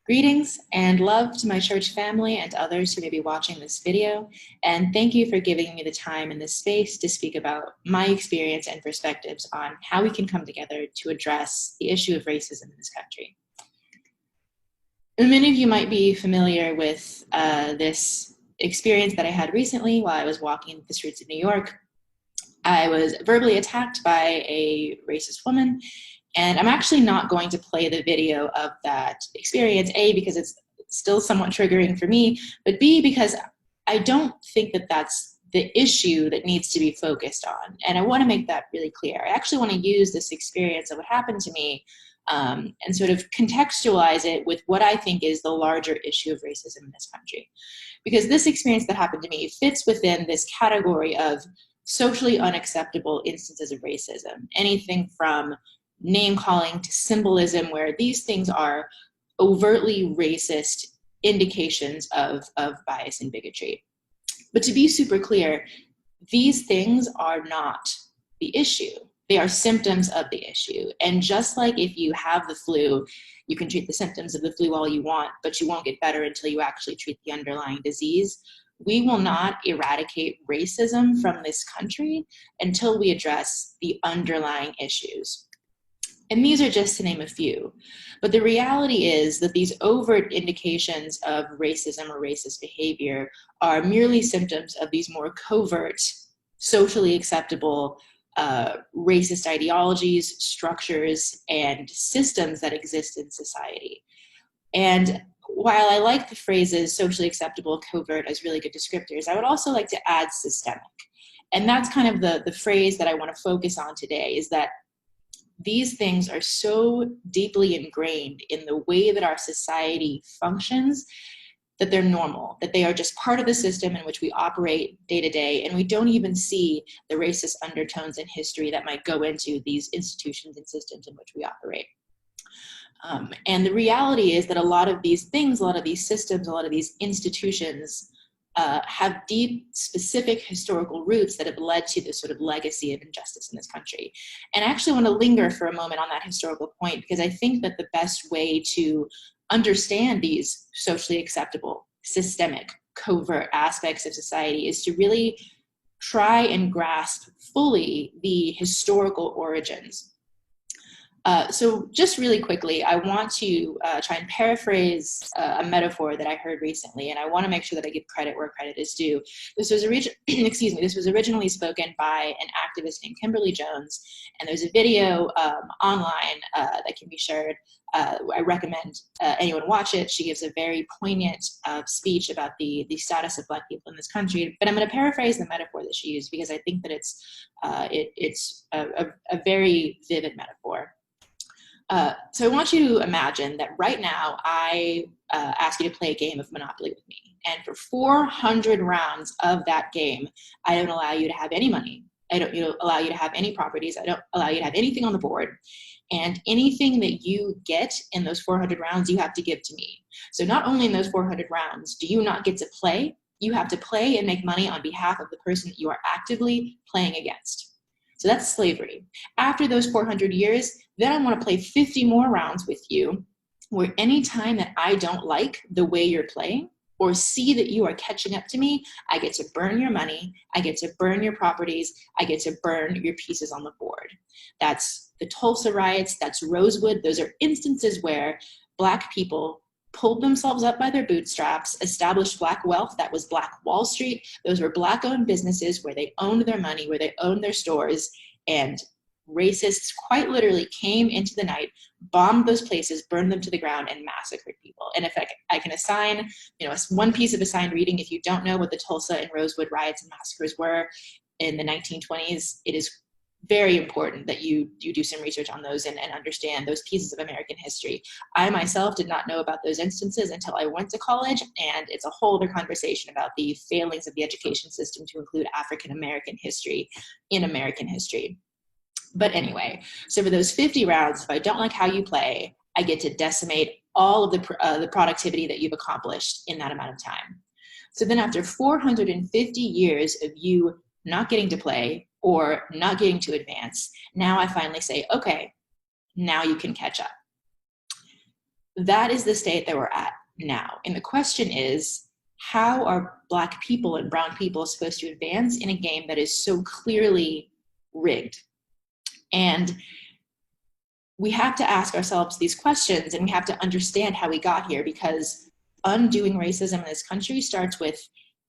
Greetings and love to my church family and others who may be watching this video, and thank you for giving me the time and the space to speak about my experience and perspectives on how we can come together to address the issue of racism in this country. Many of you might be familiar with this experience that I had recently while I was walking the streets of New York. I was verbally attacked by a racist woman. And I'm actually not going to play the video of that experience, A, because it's still somewhat triggering for me, but B, because I don't think that that's the issue that needs to be focused on. And I want to make that really clear. I actually want to use this experience of what happened to me and sort of contextualize it with what I think is the larger issue of racism in this country. Because this experience that happened to me fits within this category of socially unacceptable instances of racism. Anything from name calling to symbolism, where these things are overtly racist indications of bias and bigotry. But to be super clear, these things are not the issue. They are symptoms of the issue. And just like if you have the flu, you can treat the symptoms of the flu all you want, but you won't get better until you actually treat the underlying disease. We will not eradicate racism from this country until we address the underlying issues. And these are just to name a few. But the reality is that these overt indications of racism or racist behavior are merely symptoms of these more covert, socially acceptable racist ideologies, structures, and systems that exist in society. And while I like the phrases socially acceptable, covert as really good descriptors, I would also like to add systemic. And that's kind of the phrase that I want to focus on today, is that these things are so deeply ingrained in the way that our society functions that they're normal, that they are just part of the system in which we operate day to day, and we don't even see the racist undertones in history that might go into these institutions and systems in which we operate. And the reality is that a lot of these things, a lot of these systems, a lot of these institutions have deep, specific historical roots that have led to this sort of legacy of injustice in this country. And I actually want to linger for a moment on that historical point, because I think that the best way to understand these socially acceptable, systemic, covert aspects of society is to really try and grasp fully the historical origins. So just really quickly, I want to try and paraphrase a metaphor that I heard recently, and I want to make sure that I give credit where credit is due. This was originally spoken by an activist named Kimberly Jones, and there's a video online that can be shared. I recommend anyone watch it. She gives a very poignant speech about the status of Black people in this country. But I'm going to paraphrase the metaphor that she used, because I think that it's a very vivid metaphor. So I want you to imagine that right now I ask you to play a game of Monopoly with me. And for 400 rounds of that game, I don't allow you to have any money. I don't allow you to have any properties. I don't allow you to have anything on the board. And anything that you get in those 400 rounds, you have to give to me. So not only in those 400 rounds do you not get to play, you have to play and make money on behalf of the person that you are actively playing against. So that's slavery. After those 400 years, then I want to play 50 more rounds with you, where any time that I don't like the way you're playing or see that you are catching up to me, I get to burn your money, I get to burn your properties, I get to burn your pieces on the board. That's the Tulsa riots, that's Rosewood. Those are instances where Black people pulled themselves up by their bootstraps, established Black wealth. That was Black Wall Street. Those were Black-owned businesses where they owned their money, where they owned their stores, and racists quite literally came into the night, bombed those places, burned them to the ground, and massacred people. And if I can assign, one piece of assigned reading, if you don't know what the Tulsa and Rosewood riots and massacres were in the 1920s, it is very important that you do some research on those and understand those pieces of American history. I myself did not know about those instances until I went to college, and it's a whole other conversation about the failings of the education system to include African American history in American history. But anyway, so for those 50 rounds, if I don't like how you play, I get to decimate all of the productivity that you've accomplished in that amount of time. So then after 450 years of you not getting to play or not getting to advance, now I finally say, okay, now you can catch up. that is the state that we're at now. And the question is, how are Black people and brown people supposed to advance in a game that is so clearly rigged? And we have to ask ourselves these questions, and we have to understand how we got here, because undoing racism in this country starts with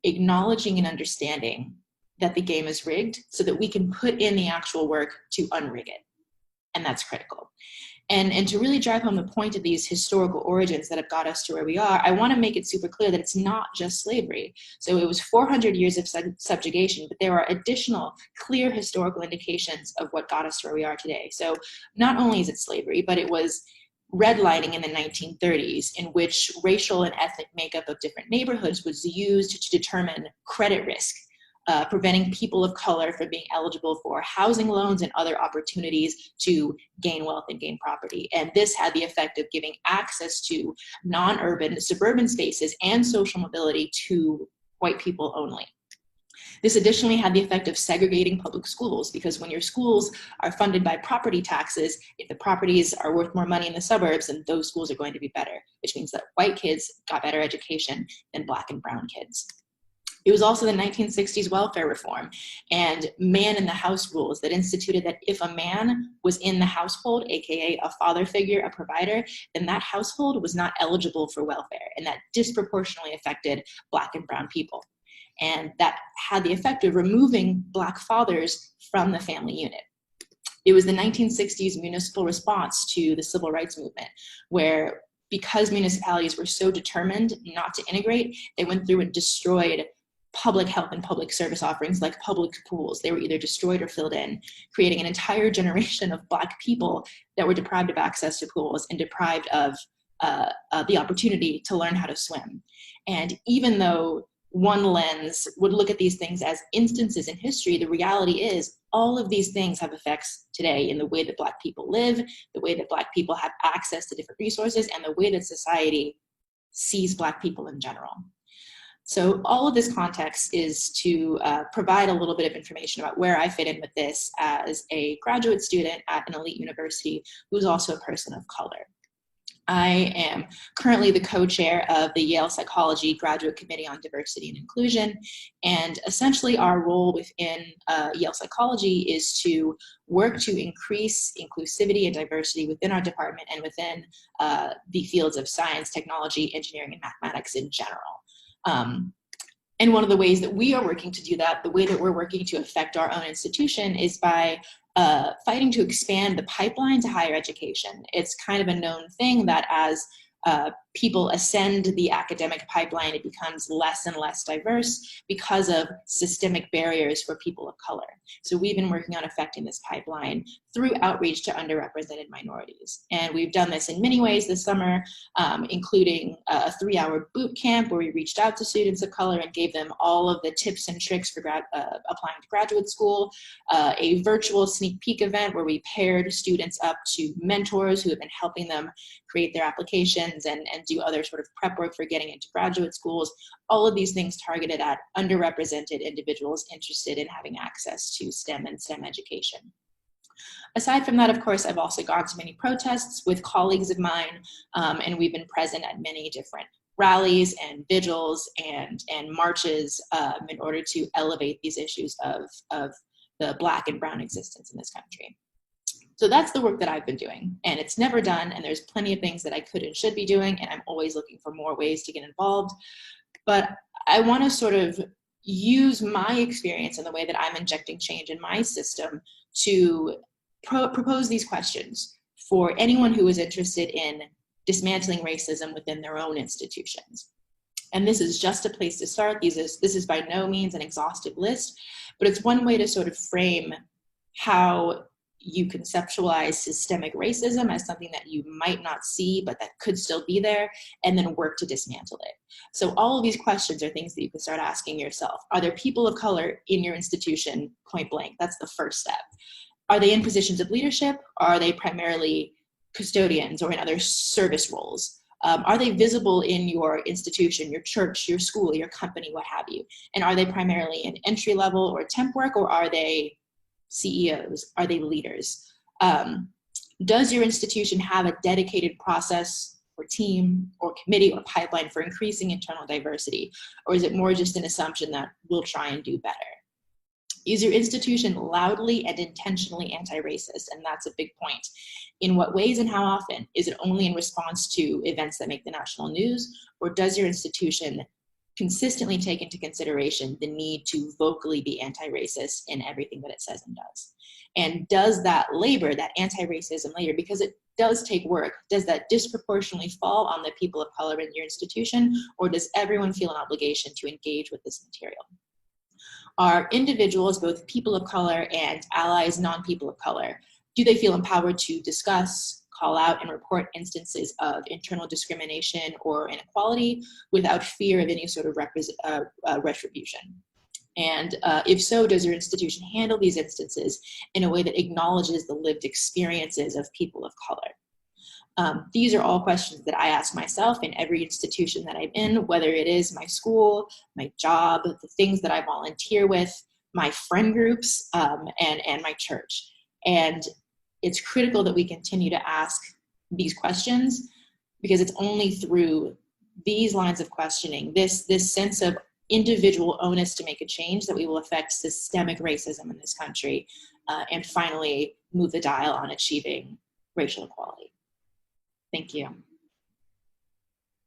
acknowledging and understanding that the game is rigged so that we can put in the actual work to unrig it. And that's critical. And to really drive home the point of these historical origins that have got us to where we are, I want to make it super clear that it's not just slavery. So it was 400 years of subjugation, but there are additional clear historical indications of what got us to where we are today. So not only is it slavery, but it was redlining in the 1930s, in which racial and ethnic makeup of different neighborhoods was used to determine credit risk, preventing people of color from being eligible for housing loans and other opportunities to gain wealth and gain property. And this had the effect of giving access to non-urban, suburban spaces and social mobility to white people only. This additionally had the effect of segregating public schools, because when your schools are funded by property taxes, if the properties are worth more money in the suburbs, then those schools are going to be better, which means that white kids got better education than Black and brown kids. It was also the 1960s welfare reform and man in the house rules that instituted that if a man was in the household, aka a father figure, a provider, then that household was not eligible for welfare, and that disproportionately affected Black and brown people. And that had the effect of removing Black fathers from the family unit. It was the 1960s municipal response to the civil rights movement, where because municipalities were so determined not to integrate, they went through and destroyed public health and public service offerings like public pools. They were either destroyed or filled in, creating an entire generation of Black people that were deprived of access to pools and deprived of the opportunity to learn how to swim. And even though one lens would look at these things as instances in history, the reality is all of these things have effects today in the way that Black people live, the way that Black people have access to different resources, and the way that society sees Black people in general. So all of this context is to provide a little bit of information about where I fit in with this as a graduate student at an elite university who's also a person of color. I am currently the co-chair of the Yale Psychology Graduate Committee on Diversity and Inclusion, and essentially our role within Yale Psychology is to work to increase inclusivity and diversity within our department and within the fields of science, technology, engineering, and mathematics in general. And one of the ways that we are working to do that, the way that we're working to affect our own institution, is by fighting to expand the pipeline to higher education. It's kind of a known thing that as people ascend the academic pipeline, it becomes less and less diverse because of systemic barriers for people of color. So we've been working on affecting this pipeline through outreach to underrepresented minorities. And we've done this in many ways this summer, including a 3-hour boot camp where we reached out to students of color and gave them all of the tips and tricks for applying to graduate school, a virtual sneak peek event where we paired students up to mentors who have been helping them create their applications and do other sort of prep work for getting into graduate schools. All of these things targeted at underrepresented individuals interested in having access to STEM and STEM education. Aside from that, of course, I've also gone to many protests with colleagues of mine, and we've been present at many different rallies and vigils and marches in order to elevate these issues of the Black and brown existence in this country. So that's the work that I've been doing, and it's never done, and there's plenty of things that I could and should be doing, and I'm always looking for more ways to get involved. But I want to sort of use my experience and the way that I'm injecting change in my system to propose these questions for anyone who is interested in dismantling racism within their own institutions. And this is just a place to start. This is by no means an exhaustive list, but it's one way to sort of frame how you conceptualize systemic racism as something that you might not see, but that could still be there, and then work to dismantle it. So all of these questions are things that you can start asking yourself. Are there people of color in your institution, point blank? That's the first step. Are they in positions of leadership? Or are they primarily custodians or in other service roles? Are they visible in your institution, your church, your school, your company, what have you? And are they primarily in entry level or temp work, or are they CEOs? Are they leaders? Does your institution have a dedicated process or team or committee or pipeline for increasing internal diversity? Or is it more just an assumption that we'll try and do better? Is your institution loudly and intentionally anti-racist? And that's a big point. In what ways and how often? Is it only in response to events that make the national news? Or does your institution consistently take into consideration the need to vocally be anti-racist in everything that it says and does? And does that labor, that anti-racism labor, because it does take work, does that disproportionately fall on the people of color in your institution? Or does everyone feel an obligation to engage with this material? Are individuals, both people of color and allies, non-people of color, do they feel empowered to discuss, call out, and report instances of internal discrimination or inequality without fear of any sort of retribution? And if so, does your institution handle these instances in a way that acknowledges the lived experiences of people of color? These are all questions that I ask myself in every institution that I'm in, whether it is my school, my job, the things that I volunteer with, my friend groups, and my church. And it's critical that we continue to ask these questions, because it's only through these lines of questioning, this sense of individual onus to make a change, that we will affect systemic racism in this country, and finally move the dial on achieving racial equality. Thank you.